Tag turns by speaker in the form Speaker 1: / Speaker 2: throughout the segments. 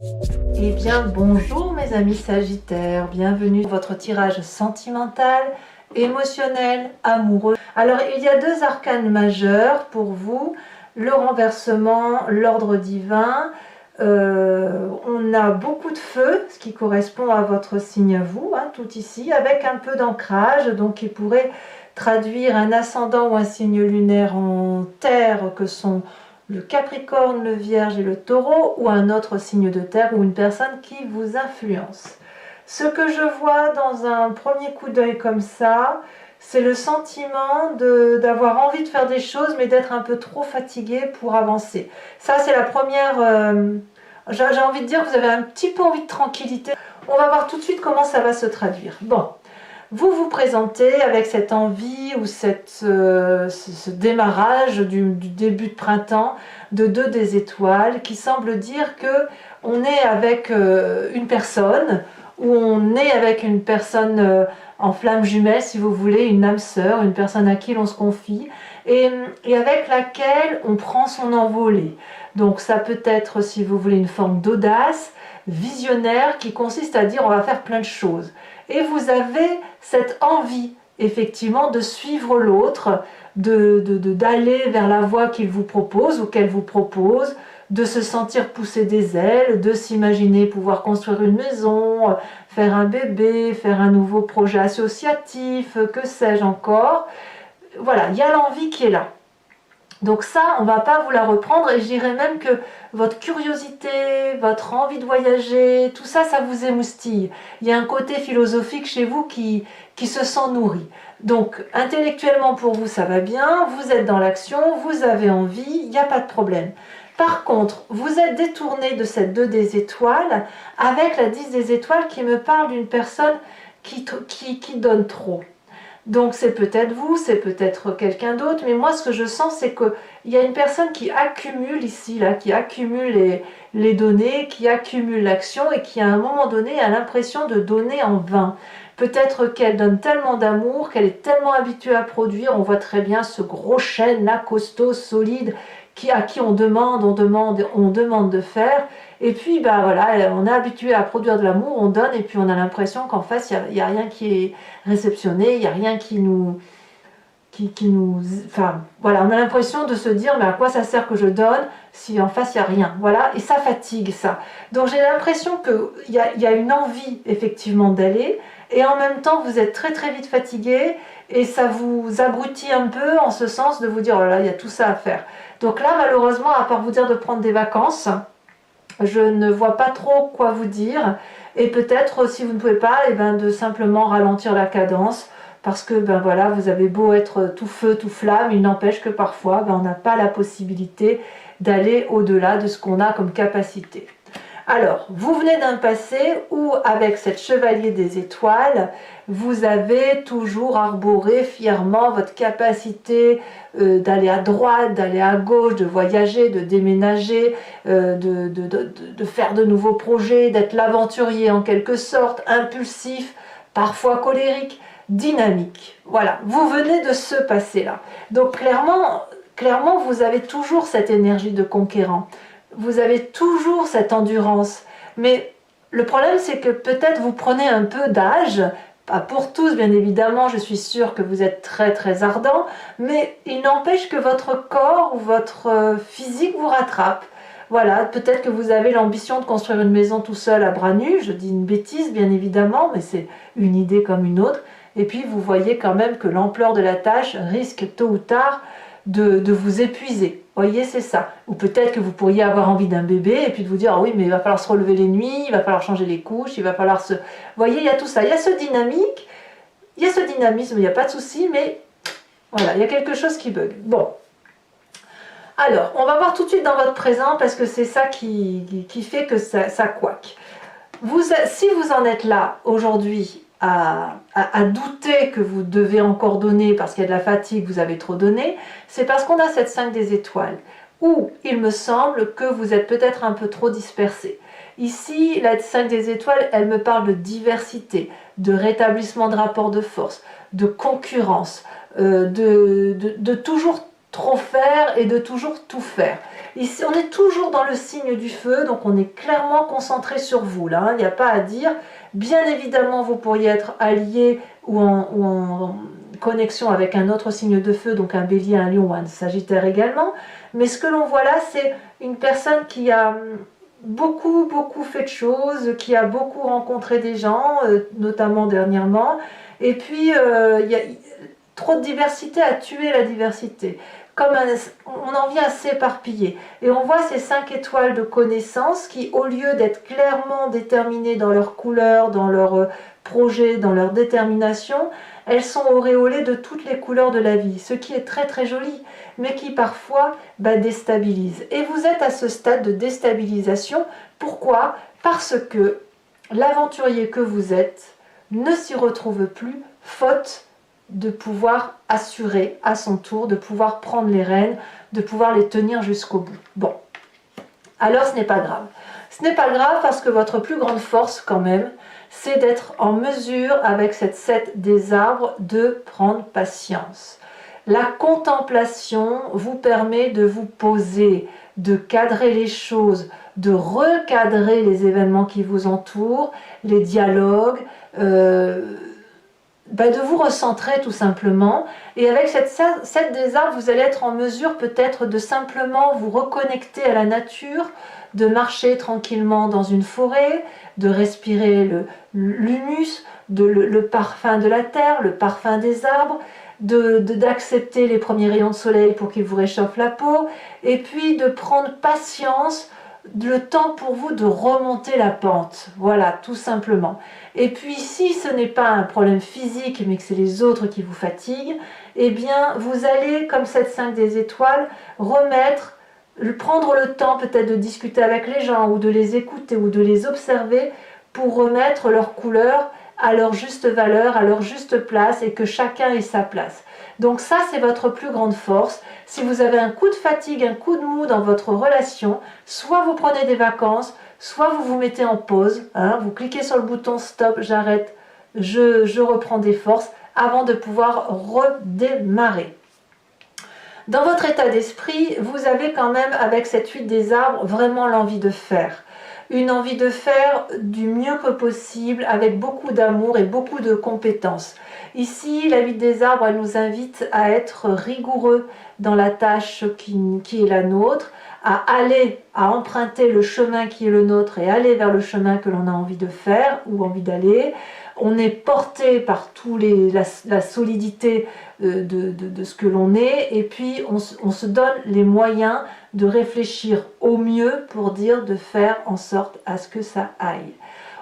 Speaker 1: Eh bien bonjour mes amis Sagittaires, bienvenue dans votre tirage sentimental, émotionnel, amoureux. Alors il y a deux arcanes majeurs pour vous, le renversement, l'ordre divin. On a beaucoup de feu, ce qui correspond à votre signe à vous, hein, tout ici, avec un peu d'ancrage, donc qui pourrait traduire un ascendant ou un signe lunaire en terre que sont le Capricorne, le Vierge et le Taureau, ou un autre signe de terre ou une personne qui vous influence. Ce que je vois dans un premier coup d'œil comme ça, c'est le sentiment d'avoir envie de faire des choses mais d'être un peu trop fatigué pour avancer. Ça c'est la première... j'ai envie de dire que vous avez un petit peu envie de tranquillité. On va voir tout de suite comment ça va se traduire. Bon, vous vous présentez avec cette envie ou ce démarrage du début de printemps de deux des étoiles qui semble dire que on est avec une personne ou on est avec une personne en flamme jumelle si vous voulez, une âme sœur, une personne à qui l'on se confie et avec laquelle on prend son envolée. Donc ça peut être, si vous voulez, une forme d'audace visionnaire qui consiste à dire on va faire plein de choses. Et vous avez cette envie effectivement de suivre l'autre, d'aller vers la voie qu'il vous propose ou qu'elle vous propose, de se sentir pousser des ailes, de s'imaginer pouvoir construire une maison, faire un bébé, faire un nouveau projet associatif, que sais-je encore. Voilà, il y a l'envie qui est là. Donc ça, on ne va pas vous la reprendre et je dirais même que votre curiosité, votre envie de voyager, tout ça, ça vous émoustille. Il y a un côté philosophique chez vous qui se sent nourri. Donc intellectuellement pour vous, ça va bien, vous êtes dans l'action, vous avez envie, il n'y a pas de problème. Par contre, vous êtes détourné de cette 2 des étoiles avec la 10 des étoiles qui me parle d'une personne qui donne trop. Donc c'est peut-être vous, c'est peut-être quelqu'un d'autre, mais moi ce que je sens c'est qu'il y a une personne qui accumule ici, là, qui accumule les données, qui accumule l'action et qui à un moment donné a l'impression de donner en vain. Peut-être qu'elle donne tellement d'amour, qu'elle est tellement habituée à produire, on voit très bien ce gros chêne là, costaud, solide, à qui on demande de faire. Et puis bah voilà, on est habitué à produire de l'amour, on donne et puis on a l'impression qu'en face il n'y a rien qui est réceptionné, il n'y a rien qui nous... Enfin voilà, on a l'impression de se dire mais à quoi ça sert que je donne si en face il n'y a rien. Voilà, et ça fatigue ça. Donc j'ai l'impression qu'il y a une envie effectivement d'aller et en même temps vous êtes très très vite fatigué et ça vous abrutit un peu en ce sens de vous dire oh là là, il y a tout ça à faire. Donc là malheureusement, à part vous dire de prendre des vacances, je ne vois pas trop quoi vous dire et peut-être si vous ne pouvez pas, et ben, de simplement ralentir la cadence parce que ben voilà, vous avez beau être tout feu, tout flamme, il n'empêche que parfois ben, on n'a pas la possibilité d'aller au-delà de ce qu'on a comme capacité. Alors, vous venez d'un passé où, avec cette chevalier des étoiles, vous avez toujours arboré fièrement votre capacité d'aller à droite, d'aller à gauche, de voyager, de déménager, de faire de nouveaux projets, d'être l'aventurier en quelque sorte, impulsif, parfois colérique, dynamique. Voilà, vous venez de ce passé-là. Donc clairement, vous avez toujours cette énergie de conquérant. Vous avez toujours cette endurance. Mais le problème, c'est que peut-être vous prenez un peu d'âge, pas pour tous bien évidemment, je suis sûre que vous êtes très très ardent, mais il n'empêche que votre corps ou votre physique vous rattrape. Voilà, peut-être que vous avez l'ambition de construire une maison tout seul à bras nus, je dis une bêtise bien évidemment, mais c'est une idée comme une autre, et puis vous voyez quand même que l'ampleur de la tâche risque tôt ou tard de vous épuiser. Vous voyez, c'est ça. Ou peut-être que vous pourriez avoir envie d'un bébé et puis de vous dire, ah oui, mais il va falloir se relever les nuits, il va falloir changer les couches, il va falloir se... Vous voyez, il y a tout ça. Il y a ce dynamique, il y a ce dynamisme, il n'y a pas de souci, mais voilà, il y a quelque chose qui bug. Bon. Alors, on va voir tout de suite dans votre présent parce que c'est ça qui fait que ça couaque. Si vous en êtes là aujourd'hui à douter que vous devez encore donner parce qu'il y a de la fatigue, vous avez trop donné, c'est parce qu'on a cette 5 des étoiles où il me semble que vous êtes peut-être un peu trop dispersé. Ici, la 5 des étoiles, elle me parle de diversité, de rétablissement de rapports de force, de concurrence, de toujours trop faire et de toujours tout faire. Ici, on est toujours dans le signe du feu, donc on est clairement concentré sur vous, là, hein, il n'y a pas à dire. Bien évidemment, vous pourriez être allié ou en connexion avec un autre signe de feu, donc un bélier, un lion ou un sagittaire également. Mais ce que l'on voit là, c'est une personne qui a beaucoup fait de choses, qui a beaucoup rencontré des gens, notamment dernièrement. Et puis, il y a trop de diversité à tuer la diversité. On en vient à s'éparpiller. Et on voit ces 5 étoiles de connaissance qui, au lieu d'être clairement déterminées dans leur couleur, dans leur projet, dans leur détermination, elles sont auréolées de toutes les couleurs de la vie, ce qui est très joli, mais qui parfois déstabilise. Et vous êtes à ce stade de déstabilisation. Pourquoi? Parce que l'aventurier que vous êtes ne s'y retrouve plus, faute de pouvoir assurer à son tour, de pouvoir prendre les rênes, de pouvoir les tenir jusqu'au bout. Bon, alors ce n'est pas grave. Ce n'est pas grave parce que votre plus grande force quand même, c'est d'être en mesure, avec cette 7 des arbres, de prendre patience. La contemplation vous permet de vous poser, de cadrer les choses, de recadrer les événements qui vous entourent, les dialogues, de vous recentrer tout simplement. Et avec cette 7 des arbres, vous allez être en mesure peut-être de simplement vous reconnecter à la nature, de marcher tranquillement dans une forêt, de respirer l'humus, le parfum de la terre, le parfum des arbres, d'accepter les premiers rayons de soleil pour qu'ils vous réchauffent la peau, et puis de prendre patience, le temps pour vous de remonter la pente, voilà, tout simplement. Et puis si ce n'est pas un problème physique, mais que c'est les autres qui vous fatiguent, eh bien vous allez, comme cette 5 des étoiles, prendre le temps peut-être de discuter avec les gens, ou de les écouter, ou de les observer, pour remettre leur couleur à leur juste valeur, à leur juste place, et que chacun ait sa place. Donc ça, c'est votre plus grande force. Si vous avez un coup de fatigue, un coup de mou dans votre relation, soit vous prenez des vacances, soit vous vous mettez en pause, hein, vous cliquez sur le bouton stop, j'arrête, je reprends des forces, avant de pouvoir redémarrer. Dans votre état d'esprit, vous avez quand même, avec cette 8 des arbres, vraiment l'envie de faire. Une envie de faire du mieux que possible, avec beaucoup d'amour et beaucoup de compétences. Ici, la 8 des arbres, elle nous invite à être rigoureux dans la tâche qui est la nôtre, à emprunter le chemin qui est le nôtre et aller vers le chemin que l'on a envie de faire ou envie d'aller. On est porté par la solidité de ce que l'on est, et puis on se donne les moyens de réfléchir au mieux pour de faire en sorte à ce que ça aille.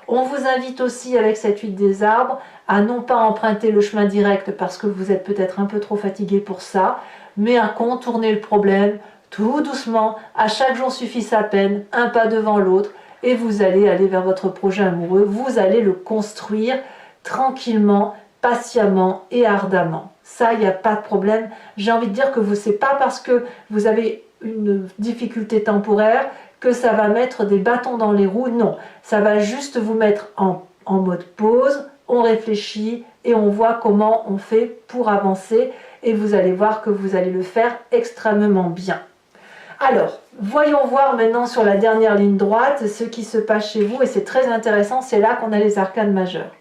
Speaker 1: On vous invite aussi, avec cette 8 des arbres, à non pas emprunter le chemin direct parce que vous êtes peut-être un peu trop fatigué pour ça, mais à contourner le problème tout doucement. À chaque jour suffit sa peine, un pas devant l'autre, et vous allez aller vers votre projet amoureux. Vous allez le construire tranquillement, patiemment et ardemment. Ça, il n'y a pas de problème. J'ai envie de dire que ce n'est pas parce que vous avez une difficulté temporaire que ça va mettre des bâtons dans les roues. Non, ça va juste vous mettre en mode pause, on réfléchit et on voit comment on fait pour avancer, et vous allez voir que vous allez le faire extrêmement bien. Alors, voyons voir maintenant sur la dernière ligne droite ce qui se passe chez vous, et c'est très intéressant, c'est là qu'on a les arcanes majeurs.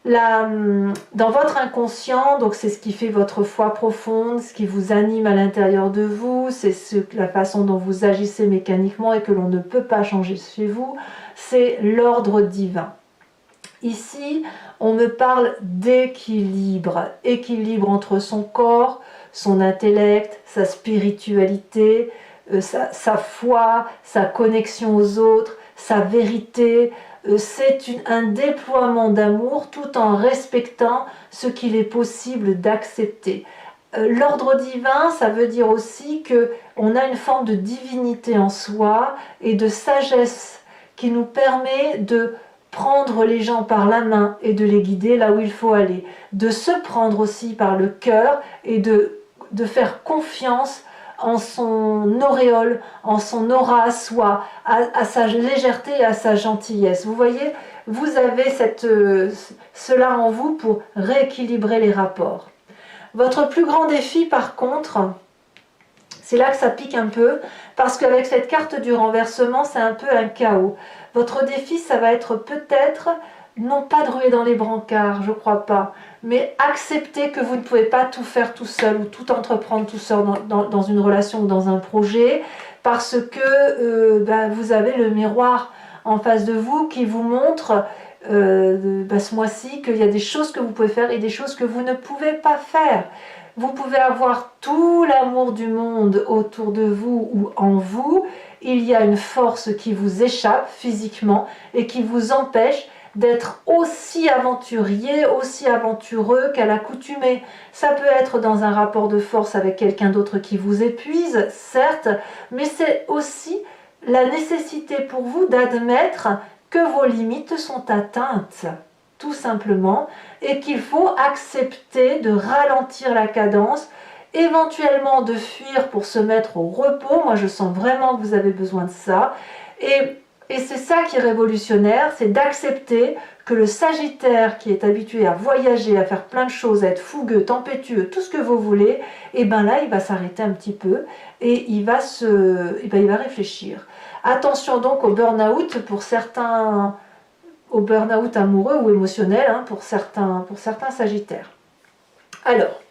Speaker 1: Dans votre inconscient, donc c'est ce qui fait votre foi profonde, ce qui vous anime à l'intérieur de vous, c'est la façon dont vous agissez mécaniquement et que l'on ne peut pas changer chez vous, c'est l'ordre divin. Ici, on me parle d'équilibre, équilibre entre son corps, son intellect, sa spiritualité, sa foi, sa connexion aux autres, sa vérité. C'est un déploiement d'amour tout en respectant ce qu'il est possible d'accepter. L'ordre divin, ça veut dire aussi qu'on a une forme de divinité en soi et de sagesse qui nous permet de prendre les gens par la main et de les guider là où il faut aller, de se prendre aussi par le cœur et de faire confiance en son auréole, en son aura à soi, à sa légèreté et à sa gentillesse. Vous voyez, vous avez cela en vous pour rééquilibrer les rapports. Votre plus grand défi, par contre, C'est là que ça pique un peu, parce qu'avec cette carte du renversement, c'est un peu un chaos. Votre défi, ça va être peut-être, non pas de ruer dans les brancards, je crois pas, mais accepter que vous ne pouvez pas tout faire tout seul ou tout entreprendre tout seul dans une relation ou dans un projet, parce que vous avez le miroir en face de vous qui vous montre ce mois-ci qu'il y a des choses que vous pouvez faire et des choses que vous ne pouvez pas faire. Vous pouvez avoir tout l'amour du monde autour de vous ou en vous. Il y a une force qui vous échappe physiquement et qui vous empêche d'être aussi aventurier, aussi aventureux qu'à l'accoutumée. Ça peut être dans un rapport de force avec quelqu'un d'autre qui vous épuise, certes, mais c'est aussi la nécessité pour vous d'admettre que vos limites sont atteintes, tout simplement, et qu'il faut accepter de ralentir la cadence, éventuellement de fuir pour se mettre au repos. Moi, je sens vraiment que vous avez besoin de ça. Et c'est ça qui est révolutionnaire, c'est d'accepter que le Sagittaire qui est habitué à voyager, à faire plein de choses, à être fougueux, tempétueux, tout ce que vous voulez, et bien là, il va s'arrêter un petit peu et il va réfléchir. Attention donc au burn-out pour certains, au burn-out amoureux ou émotionnel pour certains Sagittaires. Alors,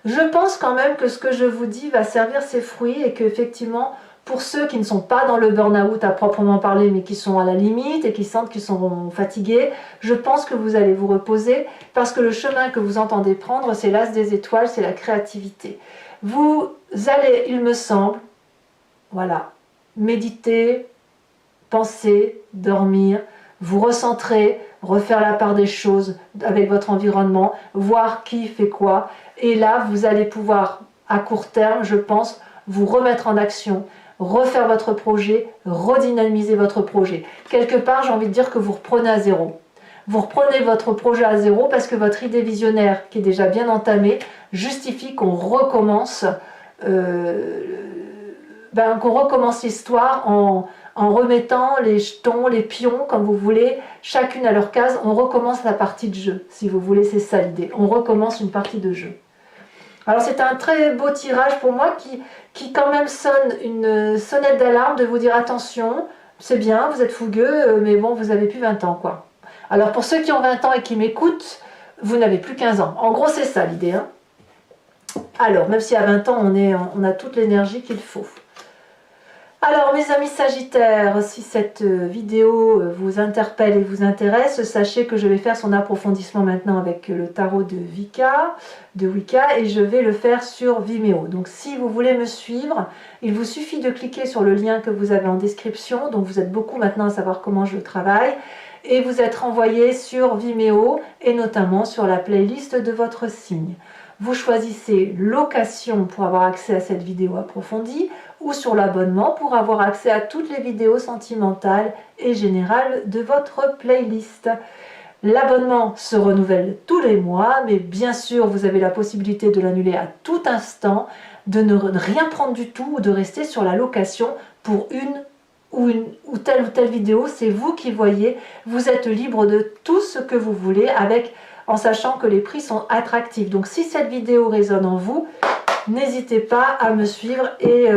Speaker 1: je pense quand même que ce que je vous dis va servir ses fruits et qu'effectivement, pour ceux qui ne sont pas dans le burn-out à proprement parler, mais qui sont à la limite et qui sentent qu'ils sont fatigués, je pense que vous allez vous reposer parce que le chemin que vous entendez prendre, c'est l'as des étoiles, c'est la créativité. Vous allez, il me semble, voilà, méditer, penser, dormir, vous recentrer, refaire la part des choses avec votre environnement, voir qui fait quoi. Et là, vous allez pouvoir, à court terme, je pense, vous remettre en action, refaire votre projet, redynamiser votre projet. Quelque part, j'ai envie de dire que vous reprenez à zéro. Vous reprenez votre projet à zéro parce que votre idée visionnaire, qui est déjà bien entamée, justifie qu'on recommence l'histoire en remettant les jetons, les pions, comme vous voulez, chacune à leur case. On recommence la partie de jeu, si vous voulez, c'est ça l'idée. On recommence une partie de jeu. Alors c'est un très beau tirage pour moi qui quand même sonne une sonnette d'alarme de vous dire attention, c'est bien, vous êtes fougueux, mais bon, vous avez plus 20 ans quoi. Alors pour ceux qui ont 20 ans et qui m'écoutent, vous n'avez plus 15 ans. En gros c'est ça l'idée. Alors même si à 20 ans on a toute l'énergie qu'il faut. Alors mes amis Sagittaires, si cette vidéo vous interpelle et vous intéresse, sachez que je vais faire son approfondissement maintenant avec le tarot de Wicca et je vais le faire sur Vimeo. Donc si vous voulez me suivre, il vous suffit de cliquer sur le lien que vous avez en description, donc vous êtes beaucoup maintenant à savoir comment je travaille, et vous êtes renvoyé sur Vimeo et notamment sur la playlist de votre signe. Vous choisissez location pour avoir accès à cette vidéo approfondie ou sur l'abonnement pour avoir accès à toutes les vidéos sentimentales et générales de votre playlist. L'abonnement se renouvelle tous les mois, mais bien sûr vous avez la possibilité de l'annuler à tout instant, de ne rien prendre du tout ou de rester sur la location pour une ou telle vidéo. C'est vous qui voyez, vous êtes libre de tout ce que vous voulez en sachant que les prix sont attractifs. Donc si cette vidéo résonne en vous, n'hésitez pas à me suivre et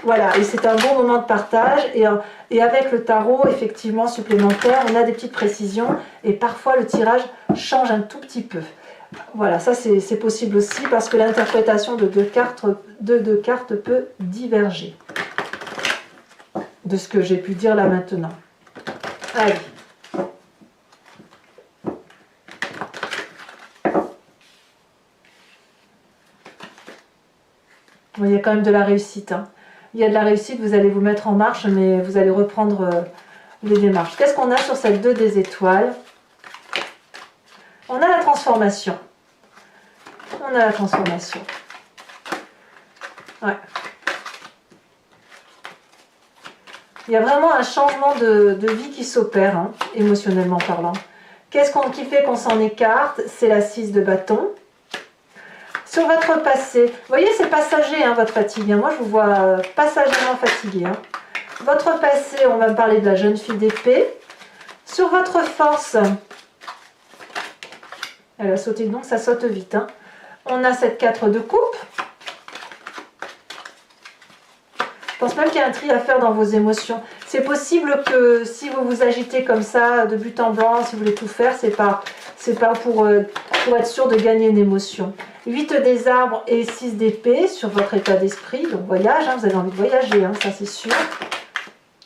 Speaker 1: voilà, et c'est un bon moment de partage et avec le tarot effectivement supplémentaire, on a des petites précisions et parfois le tirage change un tout petit peu. Voilà, ça c'est possible aussi parce que l'interprétation de deux cartes peut diverger de ce que j'ai pu dire là maintenant. Allez. Il y a quand même de la réussite. Il y a de la réussite, vous allez vous mettre en marche, mais vous allez reprendre les démarches. Qu'est-ce qu'on a sur cette 2 des étoiles? On a la transformation. On a la transformation. Ouais. Il y a vraiment un changement de vie qui s'opère, émotionnellement parlant. Qu'est-ce qui fait qu'on s'en écarte? C'est la 6 de bâton. Sur votre passé, vous voyez c'est passager votre fatigue, moi je vous vois passagèrement fatigué. Votre passé, on va me parler de la jeune fille d'épée. Sur votre force, elle a sauté donc ça saute vite. On a cette 4 de coupe. pense même qu'il y a un tri à faire dans vos émotions. C'est possible que si vous vous agitez comme ça, de but en blanc, si vous voulez tout faire, c'est pas pour être sûr de gagner une émotion. 8 des arbres et 6 d'épée sur votre état d'esprit. Donc voyage, hein, vous avez envie de voyager, hein, ça c'est sûr.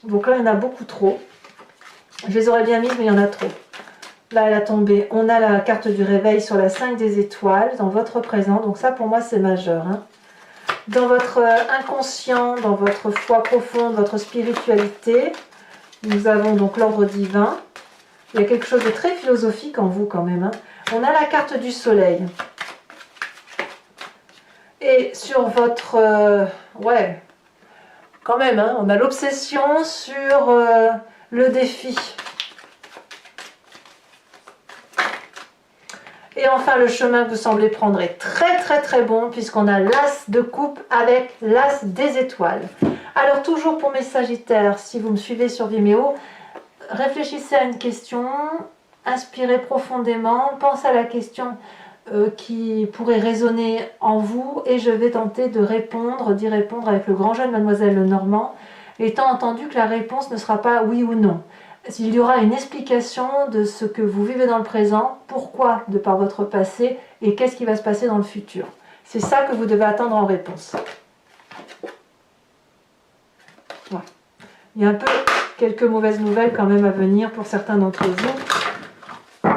Speaker 1: Donc là, il y en a beaucoup trop. Je les aurais bien mises, mais il y en a trop. Là, elle a tombé. On a la carte du réveil sur la 5 des étoiles dans votre présent. Donc ça, pour moi, c'est majeur. Hein. Dans votre inconscient, dans votre foi profonde, votre spiritualité, nous avons donc l'ordre divin. Il y a quelque chose de très philosophique en vous quand même. Hein. On a la carte du soleil. Et sur votre... ouais, quand même, hein, on a l'obsession sur le défi. Et enfin, le chemin que vous semblez prendre est très très très bon puisqu'on a l'as de coupe avec l'as des étoiles. Alors toujours pour mes sagittaires, si vous me suivez sur Vimeo, réfléchissez à une question, inspirez profondément, pensez à la question qui pourrait résonner en vous et je vais tenter d'y répondre avec le grand jeu de Mademoiselle Lenormand, étant entendu que la réponse ne sera pas oui ou non. Il y aura une explication de ce que vous vivez dans le présent, pourquoi de par votre passé et qu'est-ce qui va se passer dans le futur. C'est ça que vous devez attendre en réponse. Ouais. Il y a un peu quelques mauvaises nouvelles quand même à venir pour certains d'entre vous.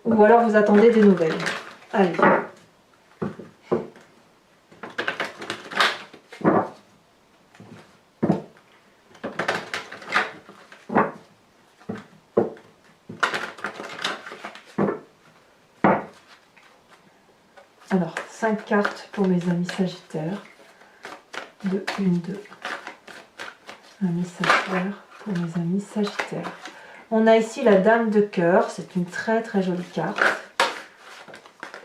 Speaker 1: Ou alors vous attendez des nouvelles. Allez. Alors, 5 cartes pour mes amis sagittaires. 2, 1, 2. Un message clair pour mes amis sagittaires. On a ici la dame de cœur, c'est une très très jolie carte.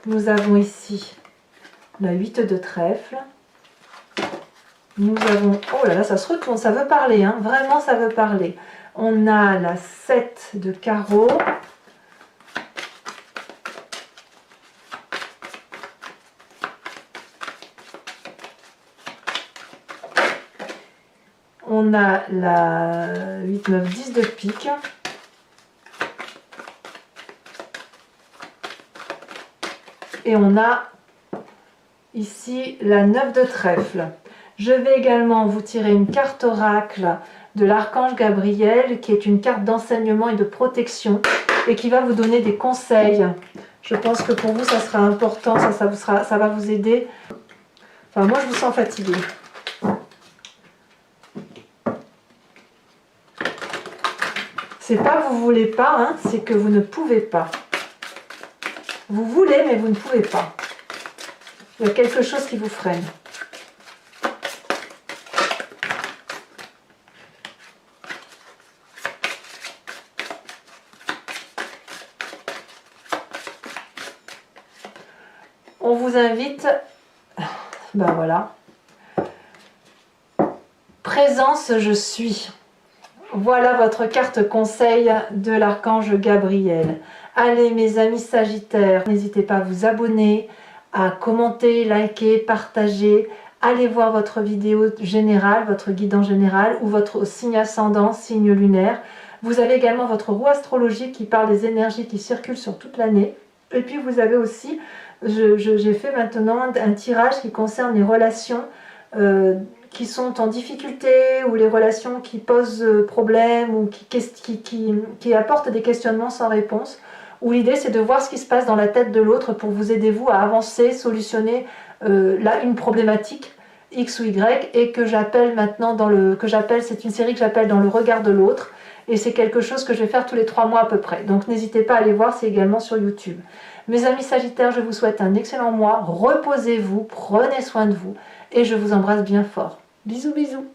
Speaker 1: Nous avons ici la 8 de trèfle. Nous avons, oh là là, ça se retourne, ça veut parler, hein, vraiment ça veut parler. On a la 7 de carreau. On a la 8, 9, 10 de pique. Et on a ici la 9 de trèfle. Je vais également vous tirer une carte oracle de l'archange Gabriel, qui est une carte d'enseignement et de protection, et qui va vous donner des conseils. Je pense que pour vous, ça sera important, ça va vous aider. Enfin, moi, je vous sens fatiguée. C'est pas vous voulez pas, hein, c'est que vous ne pouvez pas. Vous voulez, mais vous ne pouvez pas. Il y a quelque chose qui vous freine. On vous invite, ben voilà, présence je suis. Voilà votre carte conseil de l'archange Gabriel. Allez mes amis sagittaires, n'hésitez pas à vous abonner, à commenter, liker, partager. Allez voir votre vidéo générale, votre guidance général ou votre signe ascendant, signe lunaire. Vous avez également votre roue astrologique qui parle des énergies qui circulent sur toute l'année. Et puis vous avez aussi, j'ai fait maintenant un tirage qui concerne les relations qui sont en difficulté ou les relations qui posent problème ou qui apportent des questionnements sans réponse, où l'idée c'est de voir ce qui se passe dans la tête de l'autre pour vous aider vous à avancer, solutionner une problématique X ou Y, et que j'appelle maintenant c'est une série que j'appelle dans le regard de l'autre, et c'est quelque chose que je vais faire tous les 3 mois à peu près, donc n'hésitez pas à aller voir, c'est également sur YouTube. Mes amis sagittaires, je vous souhaite un excellent mois, reposez-vous, prenez soin de vous, et je vous embrasse bien fort. Bisous bisous.